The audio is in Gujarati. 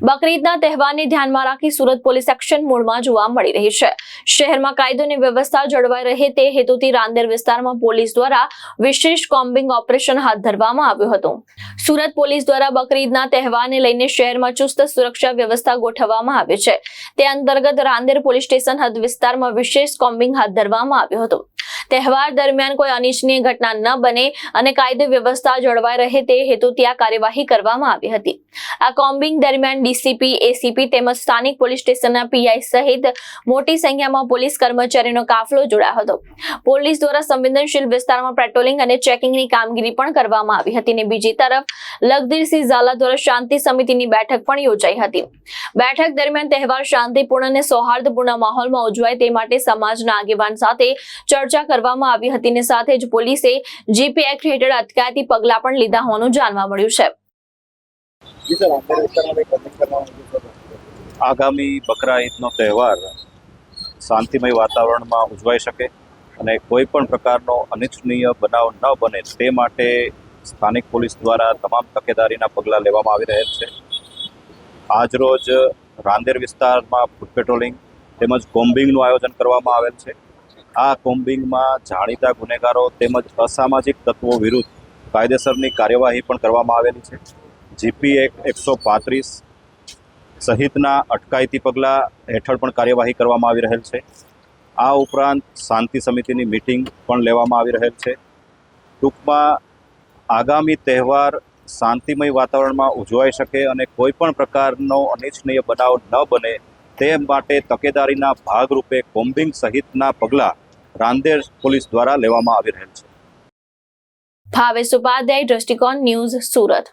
બકરીદના તહેવારને ધ્યાનમાં રાખી સુરત પોલીસ એક્શન મોડમાં જોવા મળી રહી છે। શહેરમાં કાયદો અને વ્યવસ્થા જળવાઈ રહે તે હેતુથી રાંદેર વિસ્તારમાં પોલીસ દ્વારા વિશેષ કોમ્બિંગ ઓપરેશન હાથ ધરવામાં આવ્યું હતું। સુરત પોલીસ દ્વારા બકરીદના તહેવારને લઈને શહેરમાં ચુસ્ત સુરક્ષા વ્યવસ્થા ગોઠવવામાં આવી છે। તે અંતર્ગત રાંદેર પોલીસ સ્ટેશન હદ વિસ્તારમાં વિશેષ કોમ્બિંગ હાથ ધરવામાં આવ્યું હતું। તહેવાર દરમિયાન કોઈ અનિચ્છનીય ઘટના ન બને અને કાયદો વ્યવસ્થા જળવાઈ રહે તે હેતુથી આ કાર્યવાહી કરવામાં આવી હતી। આ કોમ્બિંગ દરમિયાન ડીસીપી, એસીપી તેમજ સ્થાનિક પોલીસ સ્ટેશનના પીઆઈ સહિત મોટી સંખ્યામાં પોલીસ કર્મચારીનો કાફલો જોડાયો હતો। પોલીસ દ્વારા સંવેદનશીલ વિસ્તારમાં પેટ્રોલિંગ અને ચેકિંગની કામગીરી પણ કરવામાં આવી હતી અને બીજી તરફ લખધીરસિંહ ઝાલા દ્વારા શાંતિ સમિતિની બેઠક પણ યોજાઈ હતી। બેઠક દરમિયાન તહેવાર શાંતિપૂર્ણ અને સૌહાર્દપૂર્ણ માહોલમાં ઉજવાય તે માટે સમાજના આગેવાન સાથે ચર્ચા કરવામાં આવી હતી અને સાથે જ પોલીસે જીપી એક્ટ હેઠળ અટકાયતી પગલાં પણ લીધા હોવાનું જાણવા મળ્યું છે। આગામી બકરા ઈદનો તહેવાર શાંતિમય વાતાવરણમાં ઉજવાઈ શકે અને કોઈ પણ પ્રકારનો અનિચ્છનીય બનાવ ન બને તે માટે સ્થાનિક પોલીસ દ્વારા તમામ તકેદારીના પગલાં લેવામાં આવી રહેલ છે। આજરોજ રાંદેર વિસ્તારમાં ફૂટ પેટ્રોલિંગ તેમજ કોમ્બિંગનું આયોજન કરવામાં આવેલ છે। આ કોમ્બિંગમાં જાણીતા ગુનેગારો તેમજ અસામાજિક તત્વો વિરુદ્ધ કાયદેસરની કાર્યવાહી પણ કરવામાં આવેલી છે। જીપી એક્ટ 135 સહિતના અટકાયતી પગલાં હેઠળ પણ કાર્યવાહી કરવામાં આવી રહેલ છે। આ ઉપરાંત શાંતિ સમિતિની મીટિંગ પણ લેવામાં આવી રહેલ છે। ટૂંકમાં આગામી તહેવાર શાંતિમય વાતાવરણમાં ઉજવાઈ શકે અને કોઈ પણ પ્રકારનો અનિચ્છનીય બનાવ ન બને તે માટે તકેદારીના ભાગરૂપે કોમ્બિંગ સહિતના પગલાં રાંદેર પોલીસ દ્વારા લેવામાં આવી રહેલ છે। ભાવેશ ઉપાધ્યાય, દ્રષ્ટિકોણ ન્યૂઝ, સુરત।